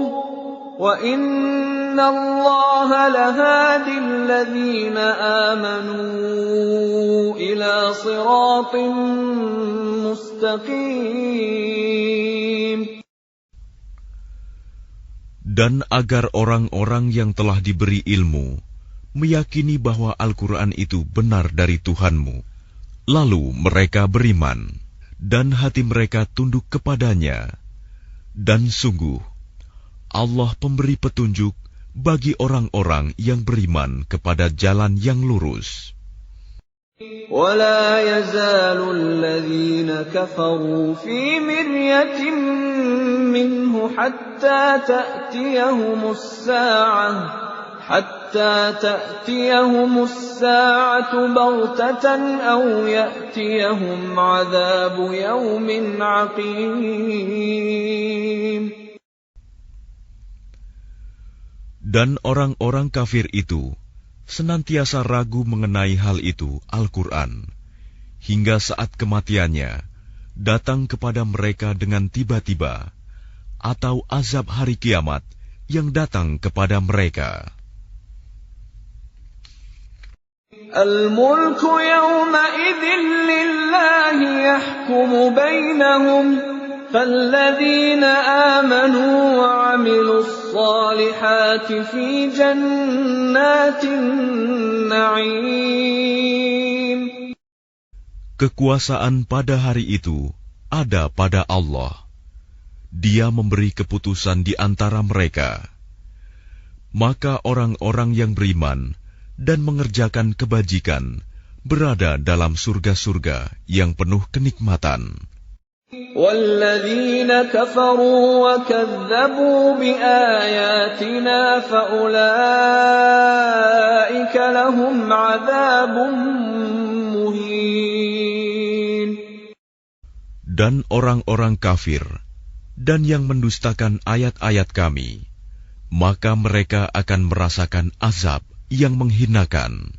Speaker 1: وَإِنَّ اللَّهَ لَهَادِ الَّذِينَ آمَنُوا إِلَى صِرَاطٍ مُسْتَقِيمٍ.
Speaker 2: Dan agar orang-orang yang telah diberi ilmu meyakini bahwa Al-Quran itu benar dari Tuhanmu, lalu mereka beriman, dan hati mereka tunduk kepadanya. Dan sungguh, Allah pemberi petunjuk bagi orang-orang yang beriman kepada jalan yang lurus.
Speaker 1: وَلَا يَزَالُ الَّذِينَ كَفَرُوا فِي مِرْيَةٍ مِّنْهُ حَتَّى تَأْتِيَهُمُ السَّاعَةُ بَغْتَةً أَوْ يَأْتِيَهُمْ عَذَابُ يَوْمٍ عَقِيمٍ.
Speaker 2: Dan orang-orang kafir itu senantiasa ragu mengenai hal itu, Al-Quran, hingga saat kematiannya datang kepada mereka dengan tiba-tiba, atau azab hari kiamat yang datang kepada mereka.
Speaker 1: Al-mulku yawma'idhin lillahi yahkumu bainahum فالذين آمنوا وعملوا الصالحات في جنات النعيم.
Speaker 2: Kekuasaan pada hari itu ada pada Allah. Dia memberi keputusan di antara mereka. Maka orang-orang yang beriman dan mengerjakan kebajikan berada dalam surga-surga yang penuh kenikmatan.
Speaker 1: وَالَّذِينَ كَفَرُوا وَكَذَّبُوا بِآيَاتِنَا فَأُولَئِكَ لَهُمْ عَذَابٌ مُهِينٌ.
Speaker 2: Dan orang-orang kafir dan yang mendustakan ayat-ayat kami, maka mereka akan merasakan azab yang menghinakan.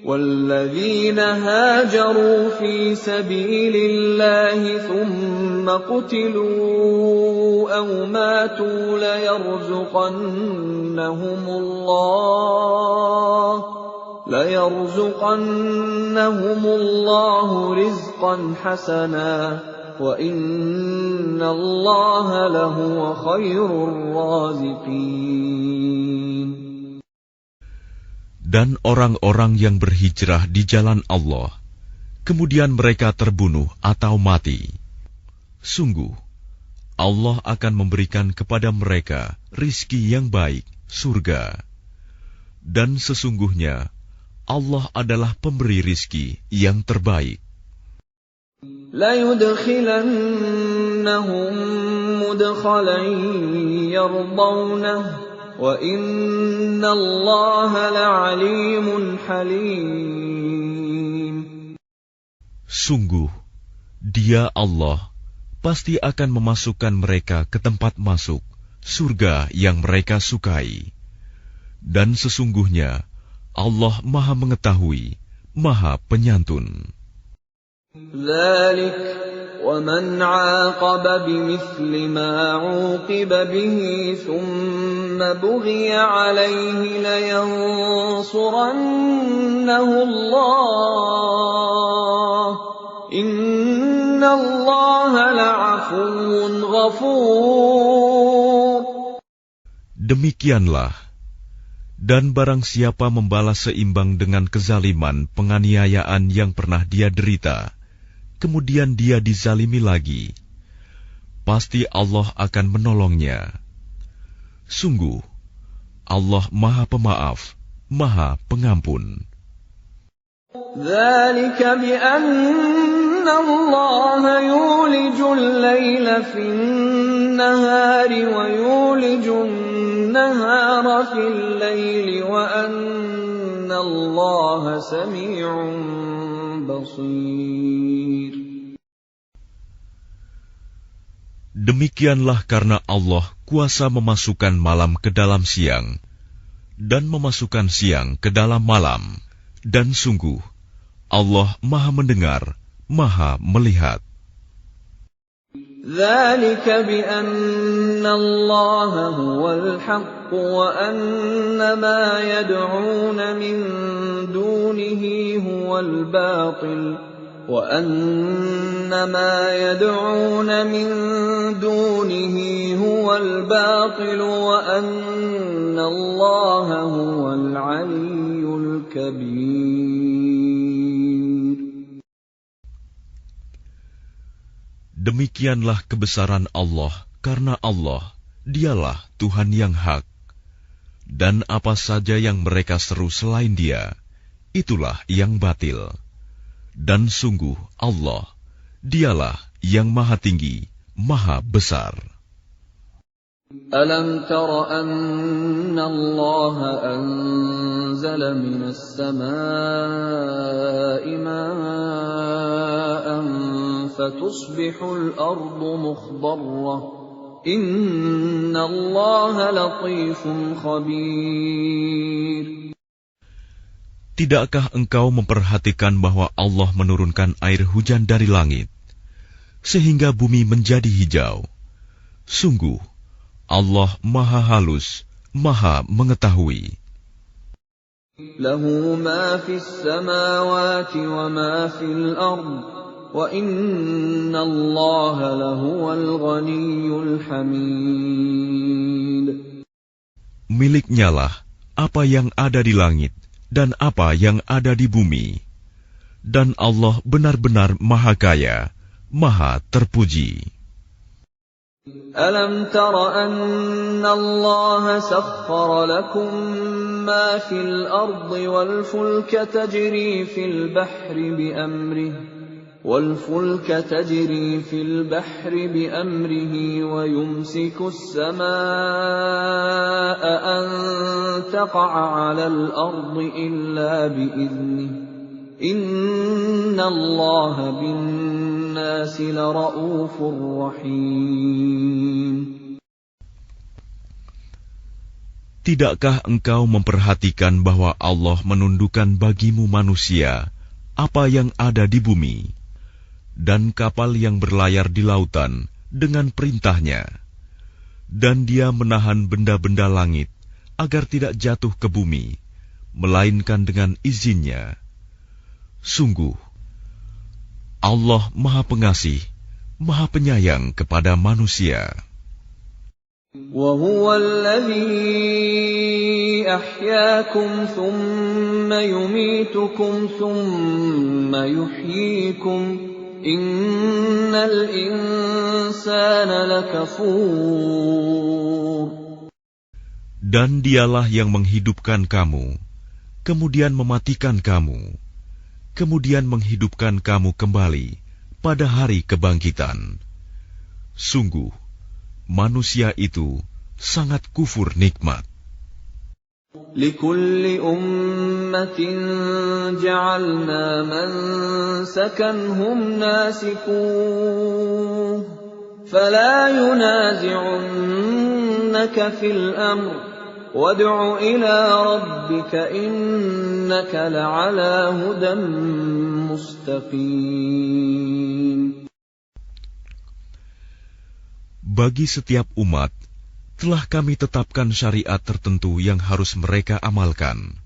Speaker 1: وَالَّذِينَ هَاجَرُوا فِي سَبِيلِ اللَّهِ ثُمَّ قُتِلُوا أَوْ مَاتُوا لَيَرْزُقَنَّهُمُ اللَّهُ رِزْقًا حَسَنًا وَإِنَّ اللَّهَ لَهُوَ خَيْرُ الرَّازِقِينَ.
Speaker 2: Dan orang-orang yang berhijrah di jalan Allah, kemudian mereka terbunuh atau mati, sungguh Allah akan memberikan kepada mereka rizki yang baik, surga. Dan sesungguhnya Allah adalah pemberi rizki yang terbaik.
Speaker 1: لَيُدْخِلَنَّهُمْ مُدْخَلًا يَرْضَوْنَهُ وَإِنَّ اللَّهَ لَعَلِيمٌ حَلِيمٌ.
Speaker 2: Sungguh, Dia Allah pasti akan memasukkan mereka ke tempat masuk surga yang mereka sukai. Dan sesungguhnya Allah Maha Mengetahui, Maha Penyantun.
Speaker 1: ذَلِكَ وَمَنْ عَاقَبَ بِمِثْلِ مَا عُوقِبَ بِهِ ثُمَّ بُغِيَ عَلَيْهِ لَيَنصُرَنَّهُ اللَّهُ إِنَّ اللَّهَ لَعَفُوٌّ غَفُورٌ.
Speaker 2: Demikianlah, dan barang siapa membalas seimbang dengan kezaliman penganiayaan yang pernah dia derita, kemudian dia dizalimi lagi, pasti Allah akan menolongnya. Sungguh, Allah Maha Pemaaf, Maha Pengampun.
Speaker 1: ذلك بأن الله يولج الليل في النهار ويولج النهار في الليل وأن الله سميع بصير.
Speaker 2: Demikianlah karena Allah kuasa memasukkan malam ke dalam siang dan memasukkan siang ke dalam malam, dan sungguh Allah Maha Mendengar, Maha Melihat.
Speaker 1: ذلك بأن الله هو الحق وأن ما يدعون من دونه هو الباطل وأن ما يدعون من دونه هو الباطل وأن الله هو العلي الكبير.
Speaker 2: Demikianlah kebesaran Allah, karena Allah, dialah Tuhan yang hak. Dan apa saja yang mereka seru selain Dia, itulah yang batil. Dan sungguh Allah, dialah yang maha tinggi, maha besar.
Speaker 1: ألم تر أن الله أنزل من السماء ماء فتصبح الأرض مخضرة إن الله لطيف خبير.
Speaker 2: Tidakkah engkau memperhatikan bahwa Allah menurunkan air hujan dari langit, sehingga bumi menjadi hijau? Sungguh, Allah Maha Halus, Maha Mengetahui.
Speaker 1: Lahu ma fis samawati wa ma fil ard wa inna Allaha lahuwal ghaniyyul hamid.
Speaker 2: Miliknyalah apa yang ada di langit dan apa yang ada di bumi, dan Allah benar-benar Maha Kaya, Maha Terpuji.
Speaker 1: ألم تر أن الله سخر لكم ما في الأرض والفلك تجري في البحر بأمره ويمسك السماء أن تقع على الأرض إلا بإذنه إن الله بالناس لرؤوف رحيم.
Speaker 2: Tidakkah engkau memperhatikan bahwa Allah menundukkan bagimu manusia apa yang ada di bumi, dan kapal yang berlayar di lautan dengan perintahnya, dan Dia menahan benda-benda langit agar tidak jatuh ke bumi, melainkan dengan izinnya. Sungguh, Allah Maha Pengasih, Maha Penyayang kepada manusia.
Speaker 1: وَهُوَ الَّذِي أَحْيَاكُمْ ثُمَّ يُمِيتُكُمْ ثُمَّ يُحْيِيكُمْ إِنَّ الْإِنسَانَ لَكَفُورٌ.
Speaker 2: Dan Dialah yang menghidupkan kamu, kemudian mematikan kamu, kemudian menghidupkan kamu kembali pada hari kebangkitan. Sungguh, manusia itu sangat kufur nikmat.
Speaker 1: لِكُلِّ أُمَّةٍ جَعَلْنَا مَنسَكًا هُمْ نَاسِكُوهُ فَلَا يُنَازِعُنَّكَ فِي الْأَمْرِ وَادْعُ إِلَى رَبِّكَ إِنَّكَ لَعَلَى هُدًى مُسْتَقِيمٍ.
Speaker 2: Bagi setiap umat, telah kami tetapkan syariat tertentu yang harus mereka amalkan.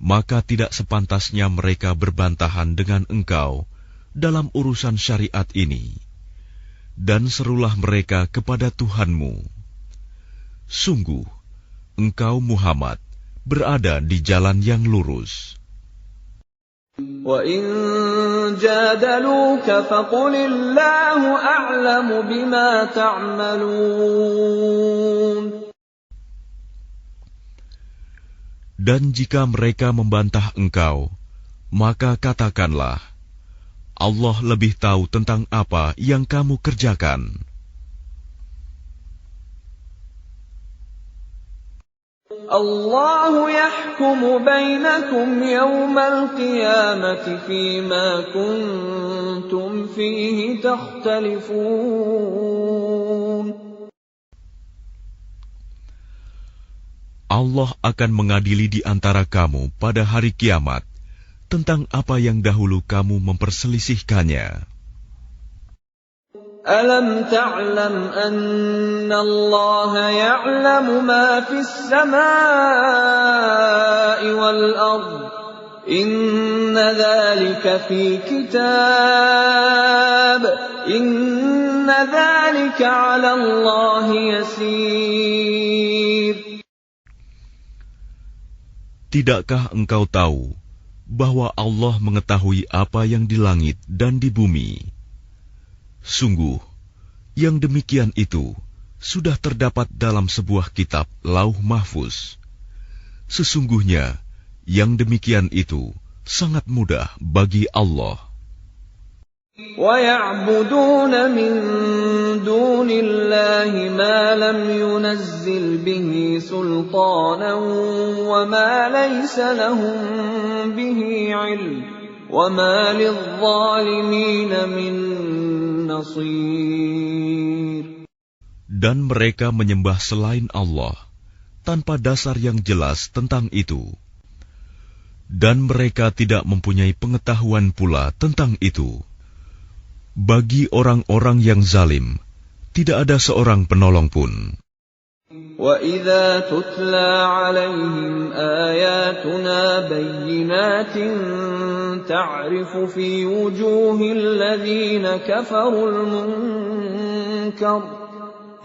Speaker 2: Maka tidak sepantasnya mereka berbantahan dengan engkau dalam urusan syariat ini. Dan serulah mereka kepada Tuhanmu. Sungguh, engkau Muhammad berada di jalan yang lurus.
Speaker 1: وَإِن جَادَلُوكَ فَقُلِ اللَّهُ أَعْلَمُ بِمَا تَعْمَلُونَ.
Speaker 2: Dan jika mereka membantah engkau, maka katakanlah, Allah lebih tahu tentang apa yang kamu kerjakan.
Speaker 1: Allahu yahkumu bainakum yawmal qiyamati fima kuntum fihi takhtalifun.
Speaker 2: Allah akan mengadili di antara kamu pada hari kiamat tentang apa yang dahulu kamu memperselisihkannya.
Speaker 1: Alam ta'lam anna Allah ya'lamu ma fis samaa'i wal ard. Inna dhalika fi kitab. Inna dhalika 'ala Allah yasir.
Speaker 2: Tidakkah engkau tahu bahwa Allah mengetahui apa yang di langit dan di bumi? Sungguh, yang demikian itu sudah terdapat dalam sebuah kitab Lauh Mahfuz. Sesungguhnya, yang demikian itu sangat mudah bagi Allah.
Speaker 1: وَيَعْبُدُونَ مِن دُونِ اللَّهِ مَا لَمْ يُنَزِّلْ بِهِ سُلْطَانًا وَمَا لَيْسَ لَهُم بِهِ عِلْمٌ وَمَا لِلظَّالِمِينَ مِن نَّصِيرٍ.
Speaker 2: Dan mereka menyembah selain Allah tanpa dasar yang jelas tentang itu. Dan mereka tidak mempunyai pengetahuan pula tentang itu. Bagi orang-orang yang zalim, tidak ada seorang penolong pun.
Speaker 1: وَإِذَا تُتْلَى عَلَيْهِمْ آيَاتُنَا بَيِّنَاتٍ تَعْرِفُ فِي وُجُوهِ الَّذِينَ كَفَرُوا الْمُنكَرَ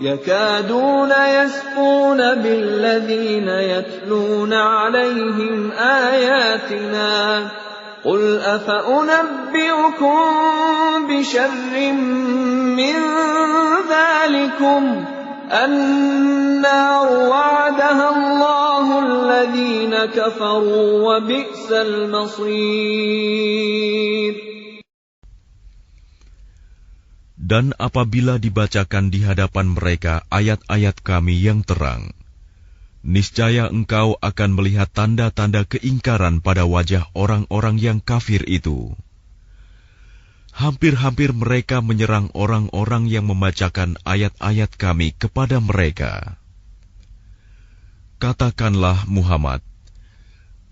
Speaker 1: يَكَادُونَ يَسْطُونَ بِالَّذِينَ يَتْلُونَ عَلَيْهِمْ آيَاتِنَا قُلْ أَفَأُنَبِّئُكُم بِشَرٍّ مِّن ذَلِكُمْ النَّارُ وَعَدَهَا اللَّهُ الَّذِينَ كَفَرُوا وَبِئْسَ الْمَصِيرُ.
Speaker 2: Dan apabila dibacakan di hadapan mereka ayat-ayat Kami yang terang, niscaya engkau akan melihat tanda-tanda keingkaran pada wajah orang-orang yang kafir itu. Hampir-hampir mereka menyerang orang-orang yang membacakan ayat-ayat Kami kepada mereka. Katakanlah Muhammad,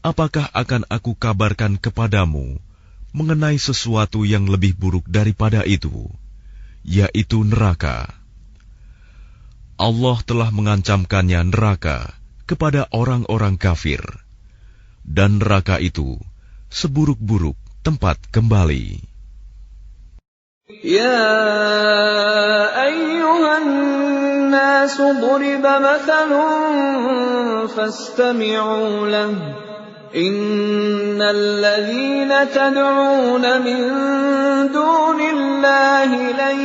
Speaker 2: apakah akan aku kabarkan kepadamu mengenai sesuatu yang lebih buruk daripada itu, yaitu neraka? Allah telah mengancamkannya neraka kepada orang-orang kafir, dan neraka itu seburuk-buruk tempat kembali.
Speaker 1: Ya ayyuhan nasu duriba mathalun fastami'u lahu innal ladhina tad'una min dunillahi lan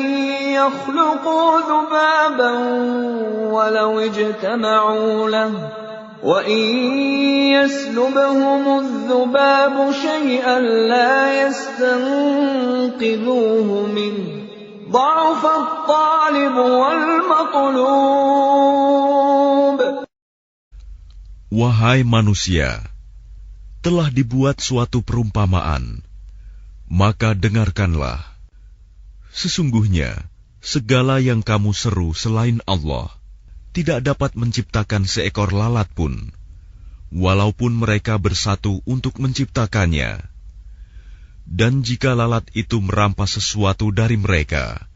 Speaker 1: yakhluqu dhubaban walau ijtama'u lahu wa in yaslubhum adh-dhubabu shay'an la yastanqidhuhu min dha'fa at-talib wal matlub.
Speaker 2: Wahai manusia, telah dibuat suatu perumpamaan, maka dengarkanlah. Sesungguhnya, segala yang kamu seru selain Allah tidak dapat menciptakan seekor lalat pun, walaupun mereka bersatu untuk menciptakannya. Dan jika lalat itu merampas sesuatu dari mereka,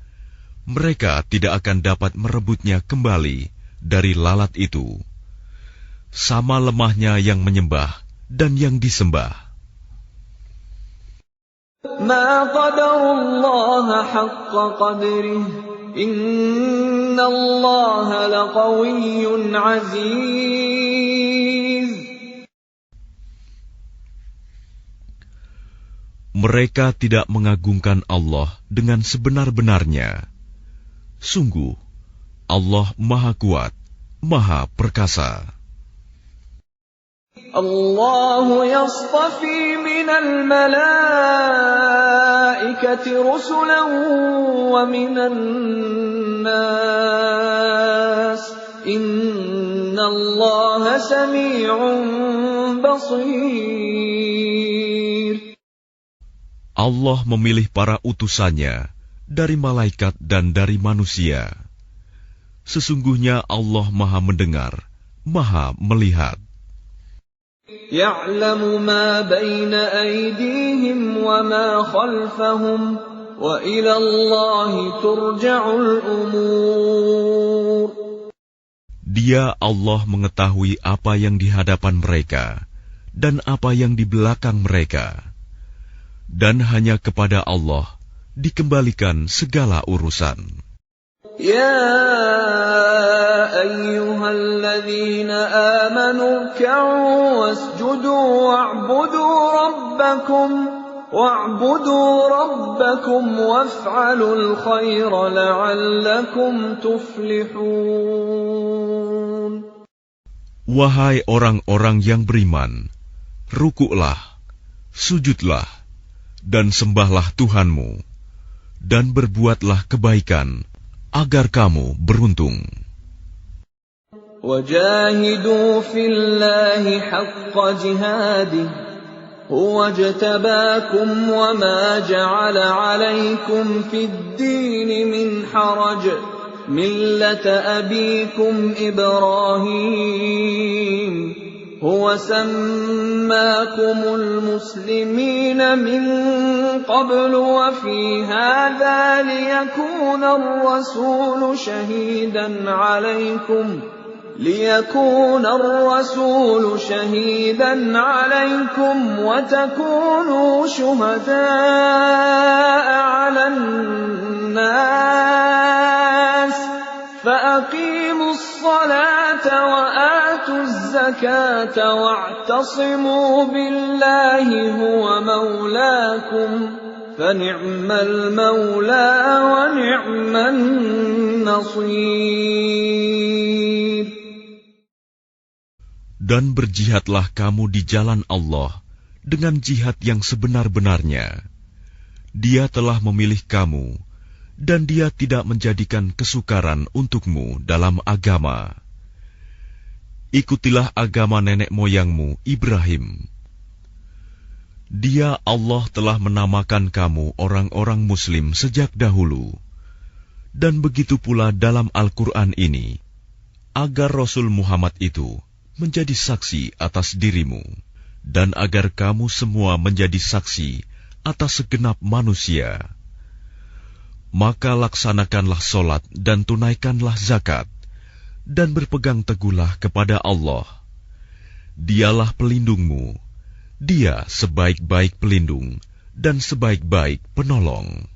Speaker 2: mereka tidak akan dapat merebutnya kembali dari lalat itu. Sama lemahnya yang menyembah dan yang disembah.
Speaker 1: Ma qadarullaha haqqa qadrih, innallaha laqawiyyun aziz.
Speaker 2: Mereka tidak mengagungkan Allah dengan sebenar-benarnya. Sungguh, Allah Maha Kuat, Maha Perkasa.
Speaker 1: Allah yastafi minal malaikati rusulan wa minan nas. Innallaha sami'un basir.
Speaker 2: Allah memilih para utusannya dari malaikat dan dari manusia. Sesungguhnya Allah Maha mendengar, Maha melihat.
Speaker 1: Ya'lamu ma baina aydihim wa ma khalfahum wa ila Allahi turja'ul umur.
Speaker 2: Dia Allah mengetahui apa yang di hadapan mereka dan apa yang di belakang mereka. Dan hanya kepada Allah dikembalikan segala urusan.
Speaker 1: Ya ayyuhalladzina amanu ruk'u wasjudu wa'budu rabbakum waf'alul khaira la'allakum tuflihun.
Speaker 2: Wahai orang-orang yang beriman, rukuklah, sujudlah, dan sembahlah Tuhanmu, dan berbuatlah kebaikan, agar kamu beruntung.
Speaker 1: Wajahidu fillahi haqqa jihadih, huwa jtabakum wa ma ja'ala alaykum fid dini min haraj, millata abikum Ibrahim. هو سماكم المسلمين من قبل وفي هذا ليكون الرسول شهيدا عليكم وتكونوا شهداء على الناس فأقيموا الصلاة وآتوا الزكاة واعتصموا بالله هو مولاكم فنعم المولى ونعم النصير.
Speaker 2: Dan berjihadlah kamu di jalan Allah dengan jihad yang sebenar-benarnya. Dia telah memilih kamu, dan Dia tidak menjadikan kesukaran untukmu dalam agama. Ikutilah agama nenek moyangmu Ibrahim. Dia Allah telah menamakan kamu orang-orang Muslim sejak dahulu. Dan begitu pula dalam Al-Quran ini, agar Rasul Muhammad itu menjadi saksi atas dirimu, dan agar kamu semua menjadi saksi atas segenap manusia. Maka laksanakanlah solat dan tunaikanlah zakat, dan berpegang teguhlah kepada Allah. Dialah pelindungmu, Dia sebaik-baik pelindung dan sebaik-baik penolong.